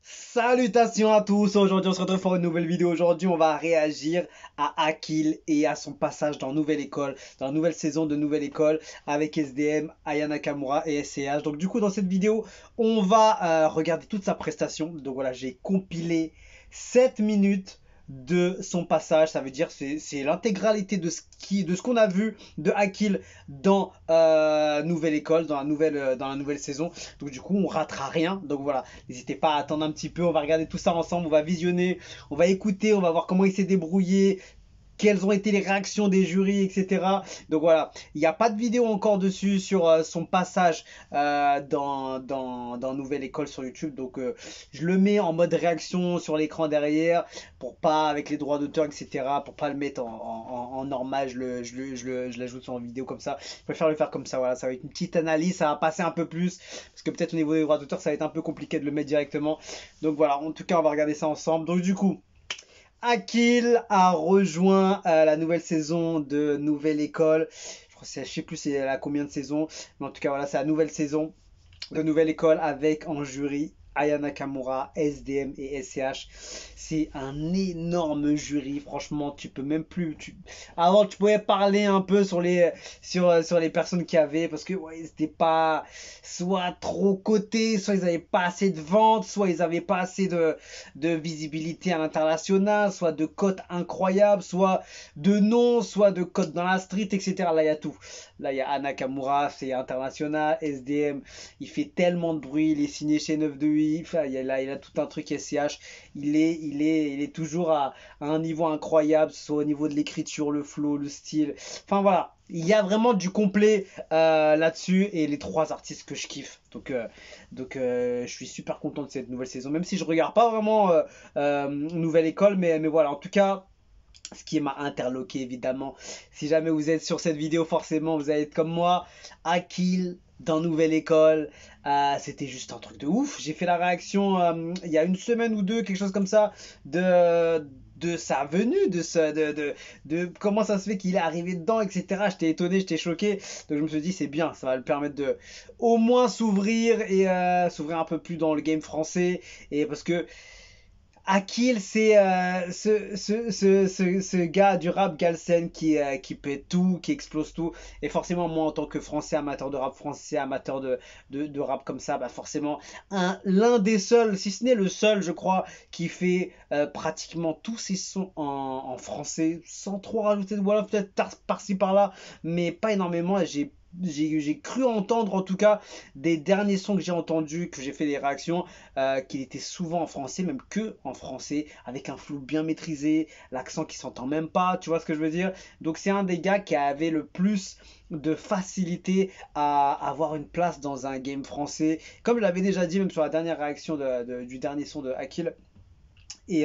Salutations à tous, aujourd'hui on se retrouve pour une nouvelle vidéo. Aujourd'hui on va réagir à Akil et à son passage dans Nouvelle École, dans la nouvelle saison de Nouvelle École avec SDM, Aya Nakamura et SCH. Donc du coup dans cette vidéo on va regarder toute sa prestation. Donc voilà, j'ai compilé 7 minutes de son passage, ça veut dire c'est l'intégralité de ce qu'on a vu de Akil dans Nouvelle École, dans la nouvelle saison. Donc du coup on ratera rien, donc voilà, n'hésitez pas à attendre un petit peu, on va regarder tout ça ensemble, on va visionner, on va écouter, on va voir comment il s'est débrouillé, quelles ont été les réactions des jurys, etc. Donc voilà, il n'y a pas de vidéo encore dessus sur son passage dans Nouvelle École sur YouTube. Donc je le mets en mode réaction sur l'écran derrière, pour pas, avec les droits d'auteur, etc., pour pas le mettre en normal, je l'ajoute en vidéo comme ça. Je préfère le faire comme ça, voilà, ça va être une petite analyse, ça va passer un peu plus, parce que peut-être au niveau des droits d'auteur, ça va être un peu compliqué de le mettre directement. Donc voilà, en tout cas, on va regarder ça ensemble. Donc du coup, Akil a rejoint la nouvelle saison de Nouvelle École. Je sais plus c'est la combien de saisons, mais en tout cas voilà, c'est la nouvelle saison de Nouvelle École avec en jury Aya Nakamura, SDM et SCH. C'est un énorme jury, franchement, tu peux même plus... Avant, tu pouvais parler un peu sur les personnes qu'il y avait, parce que ouais, c'était pas soit trop cotés, soit ils n'avaient pas assez de ventes, soit ils n'avaient pas assez de visibilité à l'international, soit de cotes incroyables, soit de noms, soit de cotes dans la street, etc. Là, il y a tout. Là, il y a Aya Nakamura, c'est international. SDM, il fait tellement de bruit, il est signé chez 928, enfin, il a tout un truc SCH, il est toujours à un niveau incroyable, soit au niveau de l'écriture, le flow, le style, enfin voilà, il y a vraiment du complet là-dessus, et les trois artistes que je kiffe, donc je suis super content de cette nouvelle saison, même si je regarde pas vraiment Nouvelle École, mais voilà, en tout cas, ce qui m'a interloqué évidemment. Si jamais vous êtes sur cette vidéo, forcément vous allez être comme moi. Akil dans Nouvelle École, c'était juste un truc de ouf. J'ai fait la réaction il y a une semaine ou deux, quelque chose comme ça, de sa venue, de comment ça se fait qu'il est arrivé dedans, etc. J'étais étonné, j'étais choqué. Donc je me suis dit c'est bien, ça va le permettre de au moins s'ouvrir et s'ouvrir un peu plus dans le game français. Et parce que Akil, c'est ce gars du rap Galsen qui pète tout, qui explose tout. Et forcément, moi, en tant que Français, amateur de rap français, amateur de rap comme ça, bah forcément, l'un des seuls, si ce n'est le seul, je crois, qui fait pratiquement tous ses sons en français, sans trop rajouter de voilà, peut-être par-ci par-là, mais pas énormément. Et j'ai cru entendre, en tout cas, des derniers sons que j'ai entendus, que j'ai fait des réactions, qu'il était souvent en français, même que en français, avec un flow bien maîtrisé, l'accent qui s'entend même pas, tu vois ce que je veux dire. Donc c'est un des gars qui avait le plus de facilité à avoir une place dans un game français, comme je l'avais déjà dit même sur la dernière réaction du dernier son de Akil. Et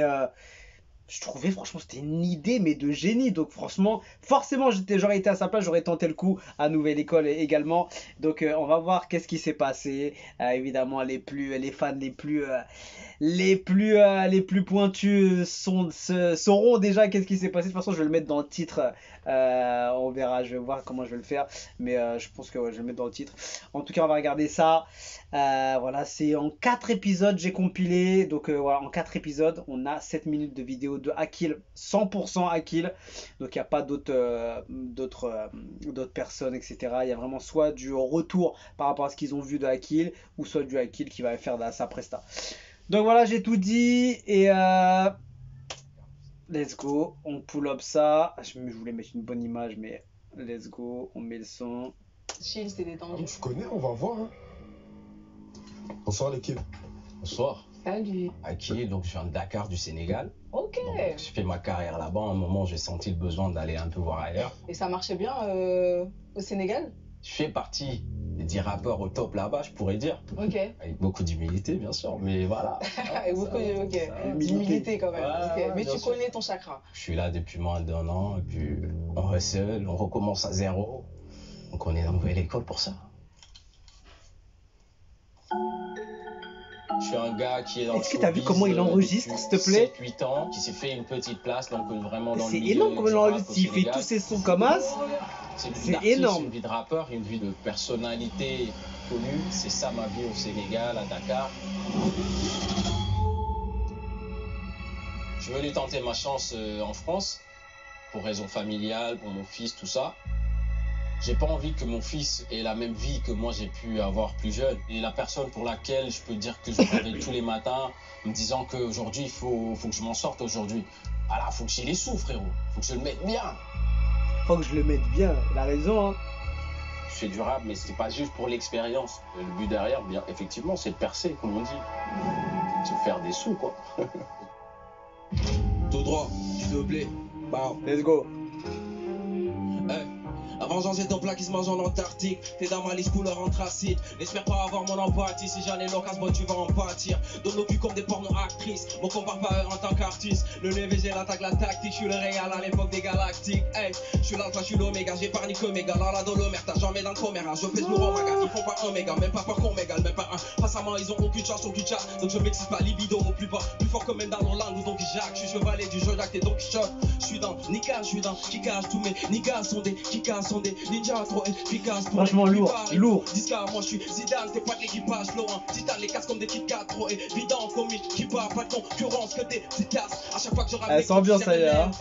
je trouvais franchement c'était une idée mais de génie, donc franchement forcément j'aurais été à sa place, j'aurais tenté le coup à Nouvelle École également. Donc on va voir qu'est-ce qui s'est passé. Évidemment les fans les plus pointus sauront déjà qu'est-ce qui s'est passé. De toute façon je vais le mettre dans le titre, on verra, je vais voir comment je vais le faire, mais je pense que ouais, je vais le mettre dans le titre. En tout cas on va regarder ça. Voilà, c'est en 4 épisodes j'ai compilé, donc voilà, en 4 épisodes on a 7 minutes de vidéo de Akil, 100% Akil, donc il n'y a pas d'autres personnes, etc. Il y a vraiment soit du retour par rapport à ce qu'ils ont vu de Akil, ou soit du Akil qui va faire sa presta. Donc voilà, j'ai tout dit, et let's go, on pull up ça. Je voulais mettre une bonne image, mais let's go, on met le son. Chill, c'est détendu. Tu connais, on va voir. Hein. Bonsoir l'équipe. Bonsoir. Salut. Akil, donc je viens de Dakar du Sénégal. Ok. Donc, j'ai fait ma carrière là-bas. À un moment, j'ai senti le besoin d'aller un peu voir ailleurs. Et ça marchait bien au Sénégal? Je fais partie des 10 rappeurs au top là-bas, je pourrais dire. Ok. Avec beaucoup d'humilité, bien sûr, mais voilà. Avec beaucoup d'humilité quand même. Ouais, Okay. Mais tu sûr. connais ton chakra. Je suis là depuis moins d'1 an, et puis on hustle, on recommence à zéro. Donc on est dans une nouvelle école pour ça. Je suis un gars qui est dans Est-ce que t'as vu comment il enregistre, s'il te plaît? 7-8 ans, qui s'est fait une petite place, donc vraiment dans le C'est milieu. énorme comme il du rap enregistre, au il fait Sénégal. tous ses sons comme as. C'est une vie C'est d'artiste, énorme. une vie de rappeur, une vie de personnalité connue. C'est ça ma vie au Sénégal, à Dakar. suis venu tenter ma chance en France, pour raison familiale, pour mon fils, tout ça. J'ai pas envie que mon fils ait la même vie que moi j'ai pu avoir plus jeune. Et la personne pour laquelle je peux dire que je me réveille tous les matins, me disant qu'aujourd'hui, il faut que je m'en sorte aujourd'hui. Voilà, faut que j'y les sous, frérot. Faut que je le mette bien. Faut que je le mette bien, il a raison, hein. Je fais du rap, mais c'est pas juste pour l'expérience. Le but derrière, bien, effectivement, c'est de percer, comme on dit. C'est de faire des sous, quoi. Tout droit, du doublé. Bam. Let's go. Hey. La vengeance est un plat qui se mange en Antarctique. T'es dans ma liste couleur anthracite. N'espère pas avoir mon empathie. Si j'en ai l'occasion, bon, tu vas en pâtir. Donne nos culs comme des porno-actrices. Mon compare pas eux en tant qu'artiste. Le NVG, l'attaque, la tactique. Je suis le réal à l'époque des galactiques. Hey, je suis l'alpha, je suis l'oméga. J'ai pas ni que méga. Dans la dolomère, t'as jamais dans le coméra. Je pèse lourd en maga. Ils font pas un méga. Même pas peur qu'on m'égale. Même pas un. Face à moi, ils ont aucune chance, aucune chasse. Donc je m'excite pas libido au plus bas. Plus fort que même dans leur langue. Donc Jacques. Je suis chevalier du jeu Jacques. Et donc choc. Je suis dans Nika. Je suis dans Kika. Tous mes Nikas sont des Kikas sont des ninjas. Trop efficace pour franchement lourd, lourd. Disca, moi je suis Zidane, t'es pas de l'équipage, Laurent. Titan, les casses comme des Kit Kat, trop évident, comme qui part, pas de concurrence que des tasses. À chaque fois que je ramène, c'est ambiance, ça y est, hein.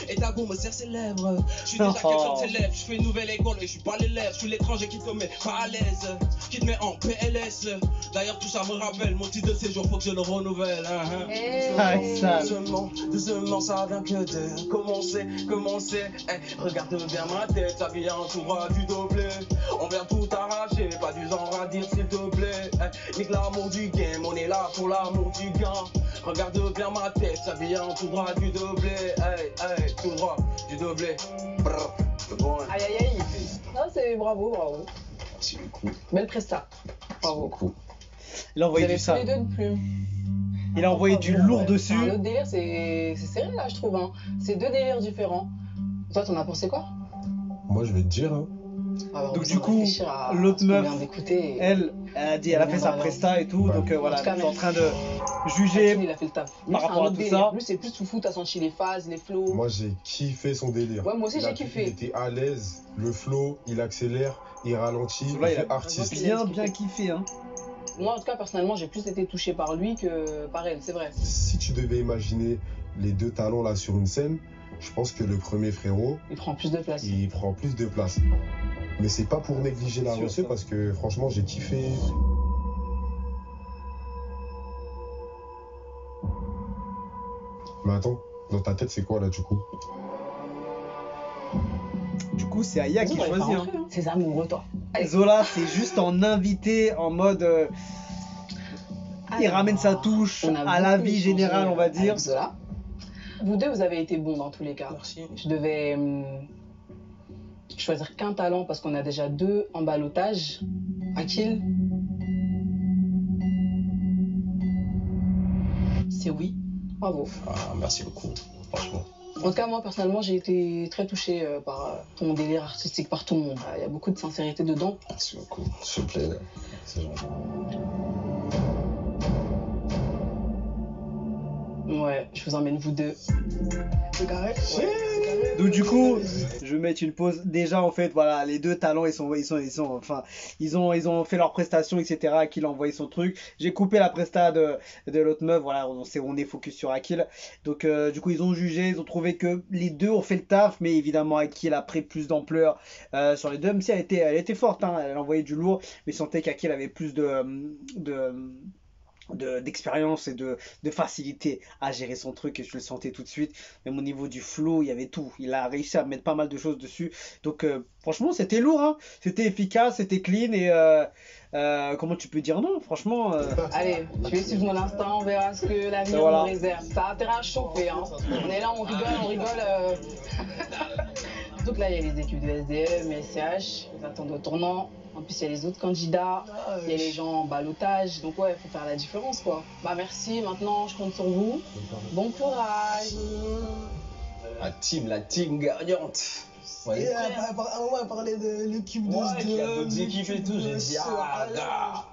Et ta goût me serre ses lèvres. Je suis déjà quelqu'un de célèbre, je fais une nouvelle école et je suis pas l'élève. Je suis l'étranger qui te met pas à l'aise, qui te met en PLS. D'ailleurs, tout ça me rappelle mon titre de séjour, faut que je le renouvelle. Doucement, ça vient que de commencer. Hey, regarde bien ma tête, ça vient tout droit du doublé. On vient tout arracher, pas du genre à dire s'il te plaît. Hey, nique l'amour du game, on est là pour l'amour du gain. Regarde bien ma tête, ça vient tout droit du doublé. Hey, tout droit du doublé. Brr, Aïe aïe aïe. Non, c'est bravo. Merci beaucoup. Belle presta. Bravo. Beaucoup. Il a envoyé du Vous ça. avez tous les deux de plume. Il a envoyé du lourd Un dessus. autre délire, c'est serré là, je trouve. Hein. C'est deux délires différents. Toi, t'en as pensé quoi? Moi, je vais te dire, hein. Alors, Donc on du va coup, réfléchir à l'autre ce qu'on meuf, vient d'écouter. elle a dit, elle a fait sa presta et tout, Ouais. donc voilà, En tout cas, je suis en train de Akil, juger. il a fait le taf. Lui, par c'est rapport un à autre tout délire. ça. Lui, c'est plus foufou, t'as senti les phases, les flows. Moi, j'ai kiffé son délire. Ouais, moi aussi, Il a j'ai kiffé. Il était à l'aise, le flow, il accélère, il ralentit, il Là, il fait a artiste. bien kiffé, hein. Moi, en tout cas, personnellement, j'ai plus été touché par lui que par elle, c'est vrai. Si tu devais imaginer les deux talents là sur une scène, je pense que le premier frérot, Il prend plus de place. il prend plus de place. Mais c'est pas pour négliger la Sûr, recette ça. parce que franchement, j'ai kiffé. Mais attends, dans ta tête, c'est quoi là du coup? Du coup, c'est Aya qui Vas-y, on va choisit, faire hein. rentrer, hein. C'est amoureux, toi. Allez. Zola, c'est juste en invité, en mode. Il ramène sa touche On a à la beaucoup vie échangé générale, on va avec dire. Zola. Vous deux, vous avez été bons dans tous les cas. Merci. Je devais choisir qu'un talent parce qu'on a déjà deux en ballottage. Akil. C'est oui. Bravo. Ah, merci beaucoup, franchement. En tout cas, moi, personnellement, j'ai été très touchée par ton délire artistique, par ton... Il y a beaucoup de sincérité dedans. Merci beaucoup. S'il te plaît. C'est gentil. Ouais, je vous emmène vous deux. C'est carré. Donc du coup, je vais mettre une pause. Déjà en fait, voilà, les deux talents, ils ont fait leur prestation, etc. Akil a envoyé son truc. J'ai coupé la presta de l'autre meuf. Voilà, on est focus sur Akil. Donc du coup, ils ont jugé, ils ont trouvé que les deux ont fait le taf, mais évidemment Akil a pris plus d'ampleur sur les deux. Même si elle était forte, hein, elle a envoyé du lourd, mais je sentais qu'Akil avait plus d'expérience et de facilité à gérer son truc, et je le sentais tout de suite. Même au niveau du flow, il y avait tout, il a réussi à mettre pas mal de choses dessus, donc franchement c'était lourd, hein. C'était efficace, c'était clean, et comment tu peux dire non, franchement Allez, je vais suivre mon instinct, on verra ce que l'avenir Voilà. nous réserve. Ça a intérêt à chauffer, hein. On est là, on rigole. Donc là, il y a les équipes de SDM, SCH, ils attendent au tournant. En plus, il y a les autres candidats, il y a les gens en ballottage. Donc ouais, il faut faire la différence, quoi. Bah merci, maintenant, je compte sur vous. Bon courage. La team gagnante. Ouais, Et on va parler de l'équipe de il y a d'autres équipes et tout. J'ai dit,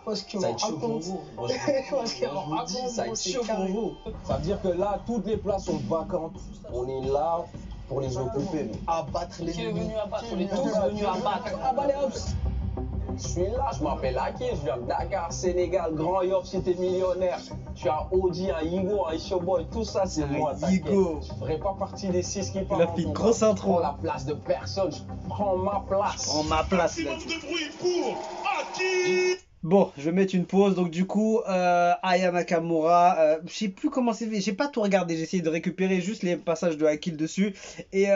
parce qu'on ça va être chaud pour raconte. vous. Moi, Parce je qu'on vous dis, raconte, ça va être c'est chaud pour carré. vous. Ça veut dire que là, toutes les places sont vacantes. On est là pour les occuper. À battre les Qui est venu à battre? On est Qui est tous venu à venus à battre. Ah bah les hops. Je suis là, je m'appelle Akil, je viens de Dakar, Sénégal, Grand Yoff, cité millionnaire. Je suis à Audi, à Yigo, à Ishoboy, tout ça c'est moi, t'inquiète. Yigo. Je ferai pas partie des 6 qui parlent. Il a fait une grosse intro. Je prends la place de personne, je prends ma place. En ma place, là. Maximum de bruit pour Akil. Bon, je vais mettre une pause. Donc du coup, Aya Nakamura, je sais plus comment c'est fait. J'ai pas tout regardé. J'ai essayé de récupérer juste les passages de Akil dessus. Et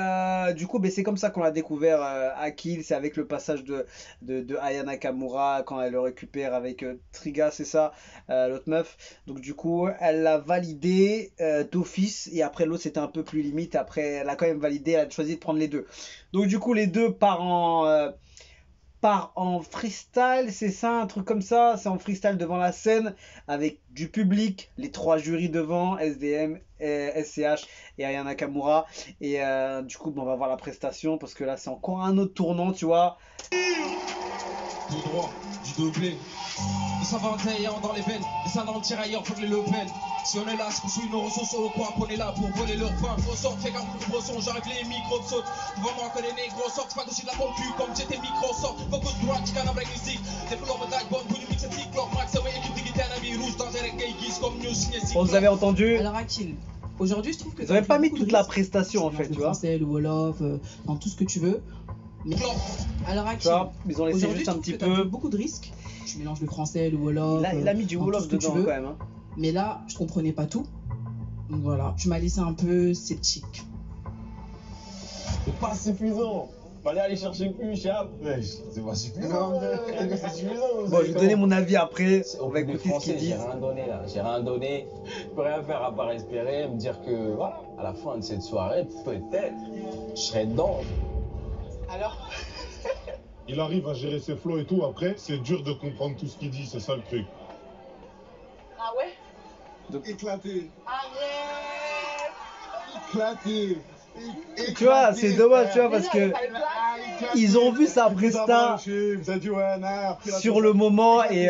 du coup, c'est comme ça qu'on a découvert Akil. C'est avec le passage de Aya Nakamura quand elle le récupère avec Triga, c'est ça, l'autre meuf. Donc du coup, elle l'a validé d'office. Et après l'autre, c'était un peu plus limite. Après, elle a quand même validé. Elle a choisi de prendre les deux. Donc du coup, les deux part en freestyle, c'est ça, un truc comme ça. C'est en freestyle devant la scène avec du public, les 3 jurys devant, SDM, SCH et Aya Nakamura. Et du coup, on va voir la prestation parce que là, c'est encore un autre tournant, tu vois. Tout droit, du doublé. Ils s'en vont dans les veines, ils s'en vont tirailleurs, faut que les Le Pen. Si on est là, c'est qu'on suit nos ressources au coin, qu'on est là pour voler leur pain. Au sort, fait qu'un coup de brosson, j'arrive les micros de saute. Devant moi, que les négros sortent, pas aussi de la concu, comme j'étais Microsoft. Beaucoup de droite, j'cane avec musique. Des flots en bataille, bonne, connu, mix, et club, max, ouais, équipe digitale, ami rouge, dans un reggae, guise, comme news, signé, Bon, vous avez entendu. Alors Akil, aujourd'hui je trouve que Vous avez pas mis toute la prestation prestation en fait, tu vois. français, le Wolof, dans tout ce que tu veux. Mais alors Tu Akil, vois, ils ont laissé aujourd'hui juste je un trouve petit que t'as pris peu. beaucoup de risques. Tu mélanges le français, le Wolof. Il a mis du dans Wolof tout ce que tu dedans veux. quand même. Hein. Mais là, je comprenais pas tout. Donc voilà, tu m'as laissé un peu sceptique. C'est pas suffisant. Fallait aller chercher plus, Chab. Ouais, c'est pas suffisant. C'est suffisant. Bon, je vais donner mon avis après. On va Au bout écouter des ce qu'ils Français, j'ai disent. rien donné là. J'ai rien donné. Je peux rien faire à part espérer, me dire que voilà, à la fin de cette soirée, peut-être, je serai dedans. Alors Il arrive à gérer ses flows et tout. Après, c'est dur de comprendre tout ce qu'il dit. C'est ça le truc. Ah ouais Éclaté. Arrête Éclaté. Tu vois, c'est dommage, tu vois, parce que ils ont vu sa presta sur le moment et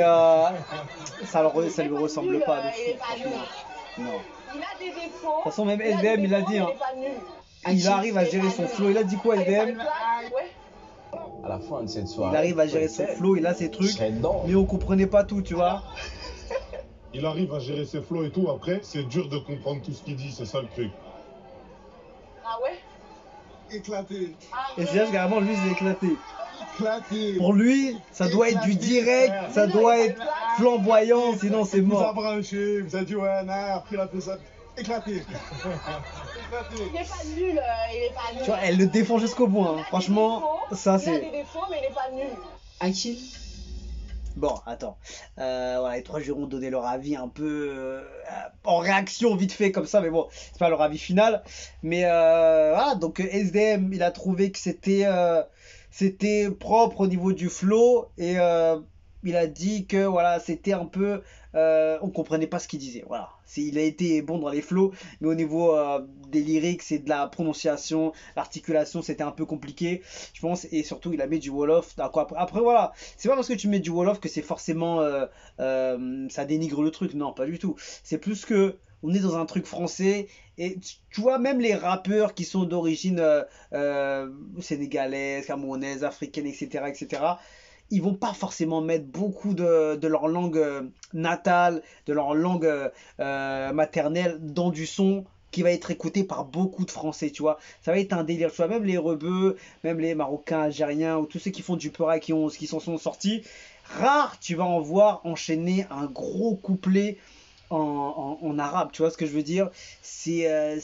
ça lui ressemble pas. De fou, non. Il a des défauts. De toute façon, même SDM, il a dit, hein. Il arrive à gérer son flow. Il a dit quoi, SDM? À la fin de cette soirée, Il arrive à gérer son peut-être, flow, il a ses je trucs, serai dedans. mais on comprenait pas tout, tu vois. Il arrive à gérer ses flows et tout. Après, c'est dur de comprendre tout ce qu'il dit. C'est ça le truc. Ah ouais Éclaté. Et c'est carrément, lui, c'est éclaté. Éclaté. Pour lui, ça doit être du direct, ça doit être flamboyant, sinon c'est Il vous a mort. branché. Il vous a dit, ouais, non, après la ça. Éclaté. Éclaté. Il est pas nul, il est pas nul. Tu vois, elle le défend jusqu'au bout, hein. Franchement, ça Il a des c'est... défauts, mais il est pas nul. Akil, Bon, attends. Voilà, les 3 jurys ont donné leur avis un peu en réaction vite fait comme ça, mais bon, c'est pas leur avis final. Mais voilà, donc SDM, il a trouvé que c'était propre au niveau du flow et il a dit que voilà, c'était un peu on comprenait pas ce qu'il disait. Voilà, il a été bon dans les flows, mais au niveau des lyrics et de la prononciation, l'articulation, c'était un peu compliqué, je pense. Et surtout, il a mis du Wolof. Après, voilà, c'est pas parce que tu mets du Wolof que c'est forcément ça dénigre le truc. Non, pas du tout. C'est plus que on est dans un truc français et tu vois même les rappeurs qui sont d'origine sénégalaise, camerounaise, africaine, etc. Ils vont pas forcément mettre beaucoup de leur langue natale, de leur langue maternelle dans du son qui va être écouté par beaucoup de Français, tu vois. Ça va être un délire, tu vois. Même les Rebeux, même les Marocains, Algériens, ou tous ceux qui font du Peura, qui s'en sont sortis, rare, tu vas en voir enchaîner un gros couplet en arabe, tu vois ce que je veux dire. C'est à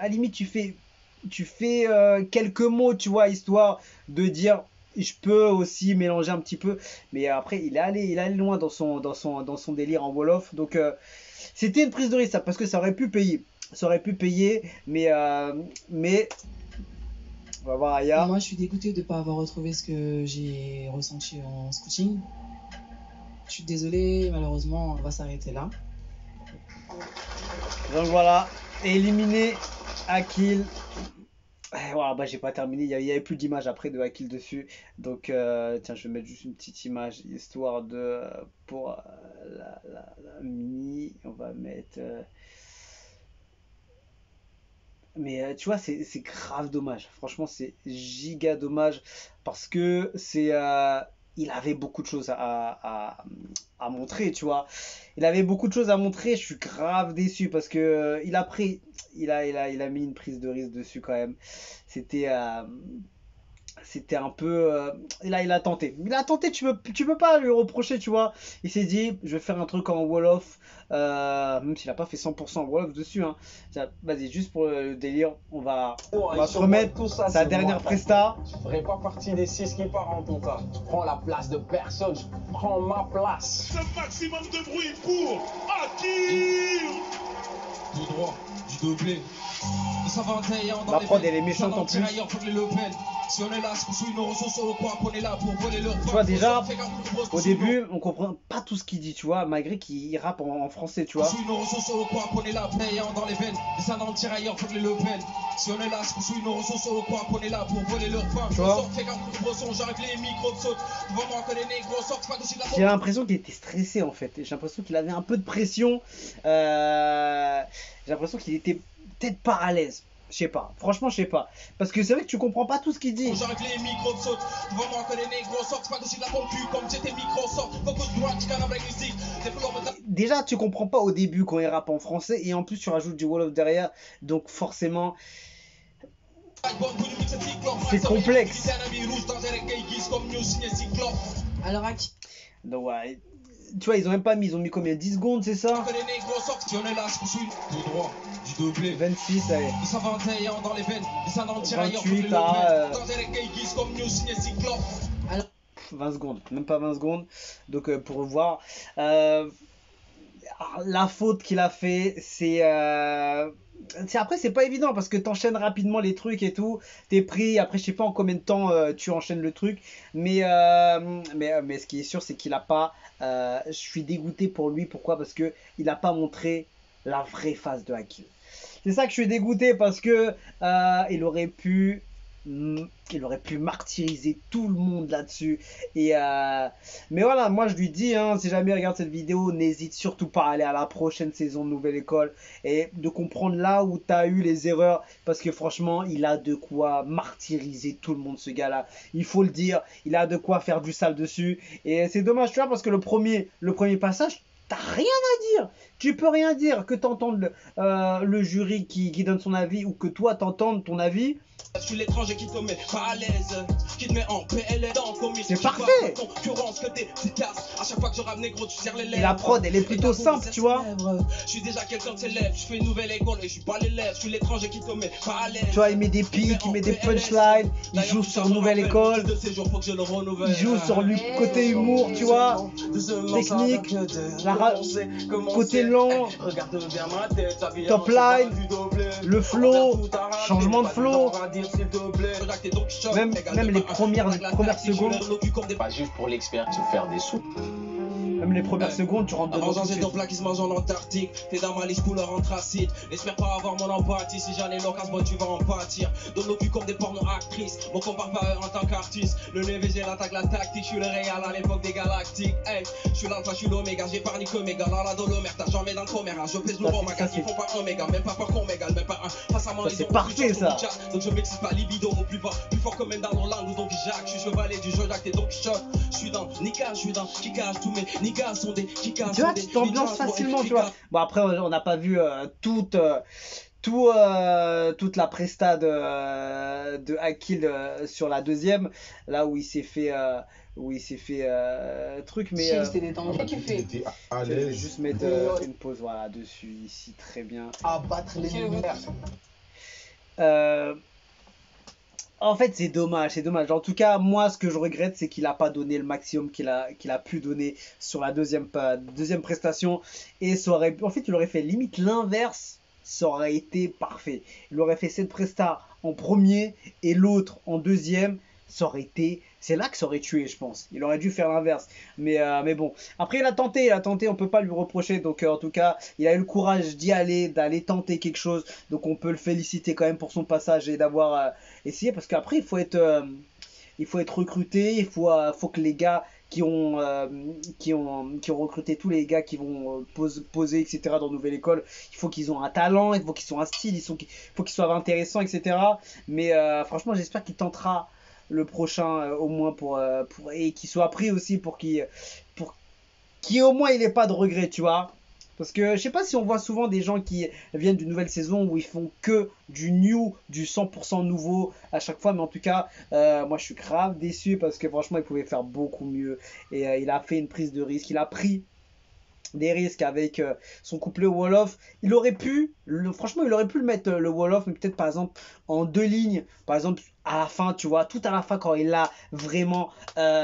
la limite, tu fais quelques mots, tu vois, histoire de dire je peux aussi mélanger un petit peu, mais après il est allé loin dans son délire en Wolof. Donc c'était une prise de risque, ça, parce que ça aurait pu payer, mais on va voir Aya. moi je suis dégoûtée de ne pas avoir retrouvé ce que j'ai ressenti en scouting. Je suis désolée, malheureusement on va s'arrêter là. Donc voilà, éliminé Akil. Voilà, bah j'ai pas terminé, il y avait plus d'images après de Akil dessus. Donc tiens, je vais mettre juste une petite image histoire de pour la mini, on va mettre mais tu vois, c'est grave dommage. Franchement, c'est giga dommage parce que il avait beaucoup de choses à montrer, tu vois. Il avait beaucoup de choses à montrer. Je suis grave déçu parce que il a mis une prise de risque dessus quand même. C'était c'était un peu. Il a tenté. Il a tenté, tu peux pas lui reprocher, tu vois. Il s'est dit, je vais faire un truc en Wolof. Même s'il a pas fait 100% Wolof dessus. Hein. Vas-y, juste pour le délire, on va se remettre tout ça, sa c'est dernière moi, presta. Je ferai pas partie des 6 qui partent en tout cas. Je prends la place de personne, je prends ma place. Ce maximum de bruit pour Hakim. Tout droit, du doublé. La prod, elle est méchante en plus. Si on est là, c'est pour suivre nos ressources au coin, qu'on est là pour voler leur Tu vois, déjà, au début, on comprend pas tout ce qu'il dit, tu vois, malgré qu'il rappe en français, tu vois. Nos ressources au coin, qu'on est là, payant dans les veines. Descendant de tirailleurs, faut que les Le Pen. Si on est là, c'est pour suivre nos ressources au coin, qu'on est là pour voler leur pain. Tu vois, fait qu'un coup de son, j'arrive les micros de saute. Devant moi, que les négros sortent, pas aussi de la j'ai l'impression qu'il était stressé en fait. J'ai l'impression qu'il avait un peu de pression. J'ai l'impression qu'il était peut-être pas à l'aise. Je sais pas, franchement, je sais pas. Parce que c'est vrai que tu comprends pas tout ce qu'il dit. J'arrive les micros de saute. Devant moi, que les négros sortent, pas aussi de la pompe comme j'étais Microsoft. Focus droite, je canne avec musique. Déjà, tu comprends pas au début quand il rappe en français. Et en plus, tu rajoutes du Wolof derrière. Donc, forcément. C'est complexe. Alors, Hakim. Donc, ouais. Tu vois, ils ont même pas mis, ils ont mis combien? 10 secondes, c'est ça? 26, allez. 28 à 20 secondes, même pas 20 secondes. Donc, pour voir. La faute qu'il a fait, c'est. Après, c'est pas évident parce que t'enchaînes rapidement les trucs et tout. T'es pris, après, je sais pas en combien de temps tu enchaînes le truc. Mais ce qui est sûr, c'est qu'il a pas. Je suis dégoûté pour lui. Pourquoi? Parce que il a pas montré la vraie face de Hakim. C'est ça que je suis dégoûté parce que il aurait pu martyriser tout le monde là-dessus. Mais voilà, moi je lui dis, hein, si jamais il regarde cette vidéo, n'hésite surtout pas à aller à la prochaine saison de Nouvelle École et de comprendre là où tu as eu les erreurs. Parce que franchement, il a de quoi martyriser tout le monde, ce gars-là. Il faut le dire, il a de quoi faire du sale dessus. Et c'est dommage, tu vois, parce que le premier passage, t'as rien à dire. Tu peux rien dire. Que t'entendes le jury qui donne son avis ou que toi t'entendes ton avis. Je suis l'étranger qui te met pas à l'aise, qui te met en PL dans le commis. C'est parfait. Concurrence que t'es efficace. À chaque fois que je rappe négro, tu serres les lèvres. Et la prod, elle est plutôt simple, tu vois. Je suis déjà quelqu'un de célèbre. Je fais une nouvelle école et je suis pas l'élève. Je suis l'étranger qui te met pas à l'aise. Tu vois, il met des pics, il met des punchlines. Il joue sur Nouvelle École. Il joue sur le côté humour, tu vois. Technique. Côté lent. Top line. Le flow. Changement de flow. Même les premières secondes. Pas juste pour l'expertise ou faire des sous. Même les premières secondes, tu rentres dedans. Avant j'en ai ton plat qui se mange en Antarctique. T'es dans ma liste couleur anthracite. N'espère pas avoir mon empathie. Si j'en ai l'occasion, bon, tu vas en pâtir. Donne le cul comme des pornos actrices. Mon compare pas eux en tant qu'artiste. Le NVG l'attaque la tactique. Je suis le réel à l'époque des galactiques. Hey, je suis l'alpha, je suis l'oméga. J'ai pas ni que méga. Dans la dolomère, t'as jamais dans le commerce. Je pèse lourd en magasin. Ils font pas un méga. Même pas par qu'on m'égale. Même pas un. Face à moi, c'est parfait ça. Donc je m'excite pas libido au plus bas. Plus fort que même dans leur langue. Donc Jacques, je suis chevalet du jeu d'acte. Et donc je suis dans Nika, je suis dans Kika. Tous mes Nikas sont des. Tu vois, tu t'ambiances facilement, tu vois. Bon, après, on n'a pas vu toute la presta de Akil sur la deuxième, là où il s'est fait truc, mais c'était détendu. Qu'est-ce que tu fais? Il était à je vais l'aise. juste mettre une pause, voilà, dessus, ici, très bien. Abattre les lumières. En fait, c'est dommage, c'est dommage. En tout cas, moi, ce que je regrette, c'est qu'il n'a pas donné le maximum qu'il a pu donner sur la deuxième prestation. Et ça aurait, en fait, il aurait fait limite l'inverse, ça aurait été parfait. Il aurait fait cette presta en premier et l'autre en deuxième. Ça aurait été, c'est là que ça aurait tué, je pense. Il aurait dû faire l'inverse. Mais bon. Après, il a tenté, on peut pas lui reprocher. Donc, en tout cas, il a eu le courage d'aller tenter quelque chose. Donc, on peut le féliciter quand même pour son passage et d'avoir essayé. Parce qu'après, il faut être recruté. Il faut que les gars qui ont recruté tous les gars qui vont poser, etc. dans Nouvelle École, il faut qu'ils ont un talent, il faut qu'ils aient un style, il faut qu'ils soient intéressants, etc. Mais franchement, j'espère qu'il tentera le prochain au moins et qu'il soit pris aussi pour qu'il au moins il ait pas de regrets, tu vois. Parce que je sais pas si on voit souvent des gens qui viennent d'une nouvelle saison où ils font que du new, du 100% nouveau à chaque fois, mais en tout cas, moi je suis grave déçu parce que franchement il pouvait faire beaucoup mieux et il a fait une prise de risque, il a pris des risques avec son couplet Wolof. Il aurait pu, franchement, il aurait pu le mettre le Wolof, mais peut-être par exemple en 2 lignes, par exemple à la fin, tu vois, tout à la fin quand il a vraiment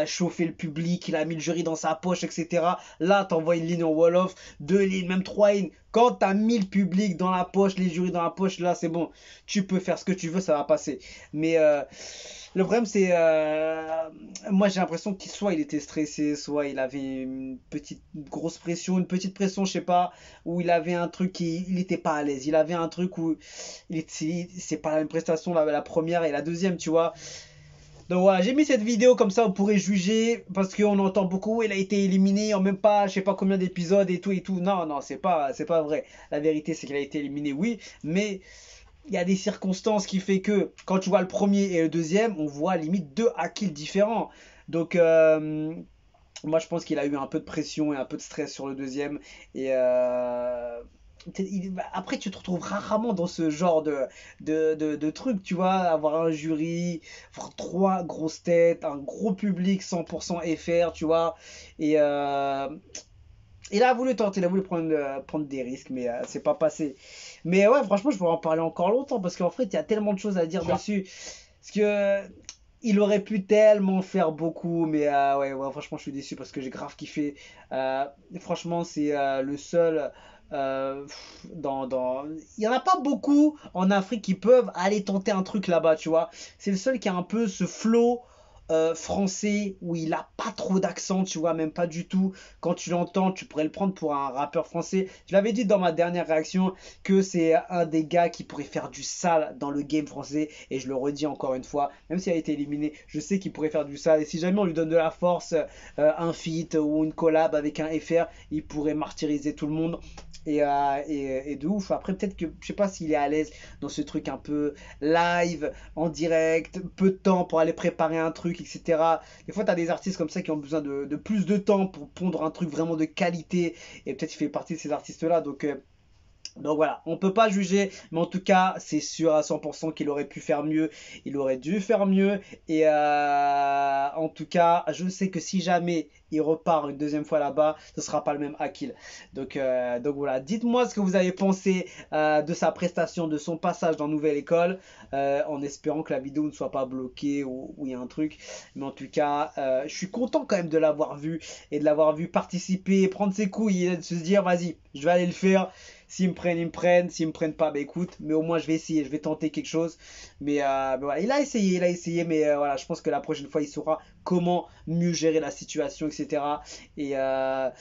chauffé le public, il a mis le jury dans sa poche, etc. Là, t'envoies une ligne en Wolof, 2 lignes, même 3 lignes. Quand t'as mis le public dans la poche, les jurys dans la poche, là c'est bon, tu peux faire ce que tu veux, ça va passer. Mais le problème c'est, moi j'ai l'impression qu'il soit il était stressé, soit il avait une grosse pression, une petite pression, je sais pas, où il avait un truc qui, il était pas à l'aise, il avait un truc où c'est pas la même prestation la première et la deuxième, tu vois. Donc voilà, j'ai mis cette vidéo comme ça, on pourrait juger parce qu'on entend beaucoup, il a été éliminé en même pas, je sais pas combien d'épisodes et tout et tout. Non, non, c'est pas vrai. La vérité, c'est qu'il a été éliminé, oui, mais il y a des circonstances qui fait que quand tu vois le premier et le deuxième, on voit limite 2 Akil différents. Donc moi, je pense qu'il a eu un peu de pression et un peu de stress sur le deuxième et après, tu te retrouves rarement dans ce genre de truc, tu vois, avoir un jury, avoir 3 grosses têtes, un gros public 100% FR, tu vois, et il a voulu tenter, il a voulu prendre des risques, mais c'est pas passé. Mais ouais, franchement, je pourrais en parler encore longtemps, parce qu'en fait, il y a tellement de choses à dire dessus, parce que il aurait pu tellement faire beaucoup, mais ouais, franchement, je suis déçu, parce que j'ai grave kiffé. Franchement, c'est le seul il y en a pas beaucoup en Afrique qui peuvent aller tenter un truc là-bas, tu vois. C'est le seul qui a un peu ce flow français où il a pas trop d'accent, tu vois, même pas du tout. Quand tu l'entends, tu pourrais le prendre pour un rappeur français. Je l'avais dit dans ma dernière réaction que c'est un des gars qui pourrait faire du sale dans le game français, et je le redis encore une fois, même s'il a été éliminé, je sais qu'il pourrait faire du sale, et si jamais on lui donne de la force, un feat ou une collab avec un FR, il pourrait martyriser tout le monde. Et de ouf. Après, peut-être que je sais pas s'il est à l'aise dans ce truc un peu live, en direct, peu de temps pour aller préparer un truc, etc. Des fois, tu as des artistes comme ça qui ont besoin de plus de temps pour pondre un truc vraiment de qualité. Et peut-être qu'il fait partie de ces artistes-là. Donc voilà, on peut pas juger, mais en tout cas, c'est sûr à 100% qu'il aurait pu faire mieux, il aurait dû faire mieux, et en tout cas, je sais que si jamais il repart une deuxième fois là-bas, ce sera pas le même Akil. Donc voilà, dites-moi ce que vous avez pensé de sa prestation, de son passage dans Nouvelle École, en espérant que la vidéo ne soit pas bloquée ou il y a un truc, mais en tout cas, je suis content quand même de l'avoir vu, et de l'avoir vu participer, prendre ses couilles, et de se dire, vas-y, je vais aller le faire. S'ils me prennent, ils me prennent. S'ils me prennent pas, bah écoute, mais au moins je vais essayer, je vais tenter quelque chose. Mais voilà, il a essayé, mais voilà, je pense que la prochaine fois, il saura comment mieux gérer la situation, etc. Parce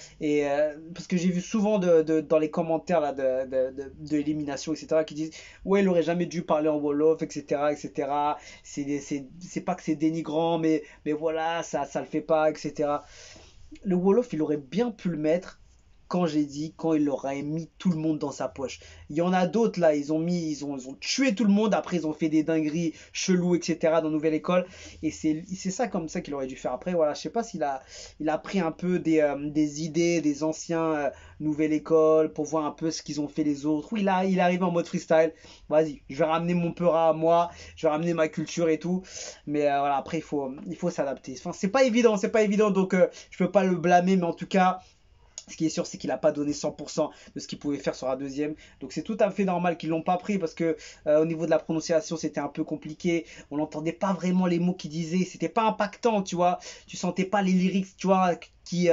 que j'ai vu souvent dans les commentaires là, de l'élimination, etc., qui disent, ouais, il aurait jamais dû parler en Wolof, etc., etc. C'est pas que c'est dénigrant, mais voilà, ça le fait pas, etc. Le Wolof, il aurait bien pu le mettre quand il aurait mis tout le monde dans sa poche. Il y en a d'autres là, ils ont tué tout le monde, après ils ont fait des dingueries chelous, etc. dans Nouvelle École, et c'est ça comme ça qu'il aurait dû faire. Après voilà, je sais pas il a pris un peu des idées des anciens Nouvelle École pour voir un peu ce qu'ils ont fait les autres. Oui, il arrive en mode freestyle, vas-y, je vais ramener mon peura à moi, je vais ramener ma culture et tout, mais voilà, après il faut s'adapter. Enfin, c'est pas évident, donc je peux pas le blâmer, mais en tout cas, ce qui est sûr, c'est qu'il n'a pas donné 100% de ce qu'il pouvait faire sur la deuxième. Donc c'est tout à fait normal qu'ils ne l'ont pas pris, parce que au niveau de la prononciation, c'était un peu compliqué. On n'entendait pas vraiment les mots qu'il disait. C'était pas impactant, tu vois. Tu sentais pas les lyrics, tu vois, qui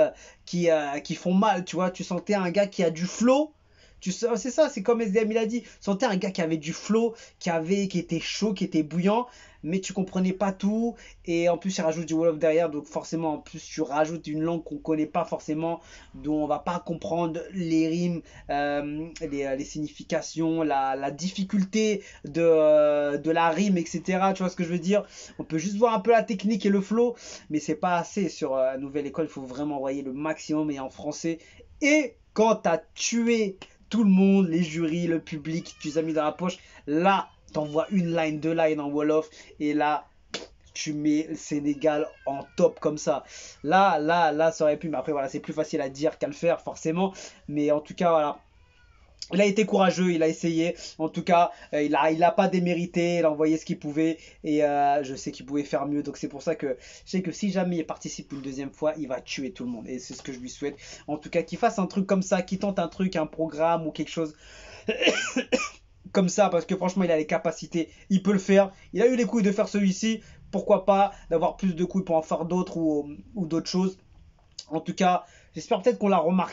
font mal, tu vois. Tu sentais un gars qui a du flow. C'est ça, c'est comme SDM il a dit. Tu sentais un gars qui avait du flow, qui était chaud, qui était bouillant, mais tu comprenais pas tout, et en plus il rajoute du Wolof derrière, donc forcément en plus tu rajoutes une langue qu'on connaît pas forcément, dont on va pas comprendre les rimes, les significations, la difficulté de la rime, etc. Tu vois ce que je veux dire? On peut juste voir un peu la technique et le flow, mais c'est pas assez sur Nouvelle École. Il faut vraiment envoyer le maximum et en français. Et quand t'as tué tout le monde, les jurys, le public, tu les as mis dans la poche, là t'envoies une line, 2 lines en Wolof, et là tu mets le Sénégal en top comme ça. Là, ça aurait pu, mais après, voilà, c'est plus facile à dire qu'à le faire, forcément. Mais en tout cas, voilà. Il a été courageux, il a essayé. En tout cas, il a pas démérité, il a envoyé ce qu'il pouvait. Et je sais qu'il pouvait faire mieux. Donc c'est pour ça que je sais que si jamais il participe une deuxième fois, il va tuer tout le monde. Et c'est ce que je lui souhaite. En tout cas, qu'il fasse un truc comme ça, qu'il tente un truc, un programme ou quelque chose comme ça. Parce que franchement, il a les capacités, il peut le faire. Il a eu les couilles de faire celui-ci. Pourquoi pas d'avoir plus de couilles pour en faire d'autres ou d'autres choses. En tout cas, j'espère peut-être qu'on l'a remarqué.